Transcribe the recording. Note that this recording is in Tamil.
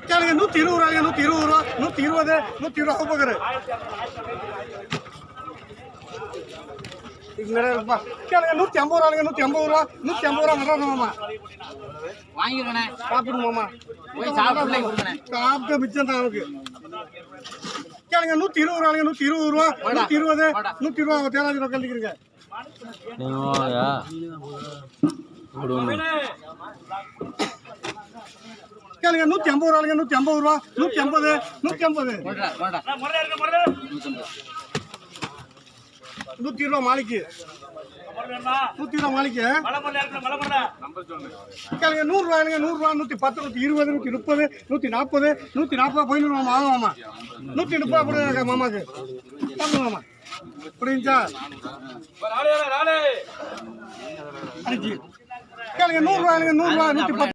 கேளுங்க 120 ரூபாய்ங்க 120 ரூபா 120 120 போக்குற கேளுங்க 150 ரூபாய்ங்க 150 ரூபா 150 ரூபா வரணுமாமா வாங்கிருக்கணே சாப்பிடுமாமா போய் சாப்பிட்டு கொடுங்கண்ணே சாப்பிட்டு மிச்சம் தான் நமக்கு கேளுங்க 120 ரூபாய்ங்க 120 ரூபா 120 120 ரூபா தேனாஜி ரூபா கழிக்கிறீங்க கேளுங்க 150 ரூபாய்ங்க 150 ரூபா 150 150 100 ரூபா மாளிக்கு 100 ரூபா மாளிக்கு கேளுங்க 100 ரூபாய்ங்க 100 ரூபா 110 120 130 140 140 போயிடுமா ஆமாம்மா 130 கொடுங்க மாமாக்கு சாப்பிடுங்க மாமா புரியுச்சா கேளுங்க 100 ரூபாய்ங்க 100 ரூபா 110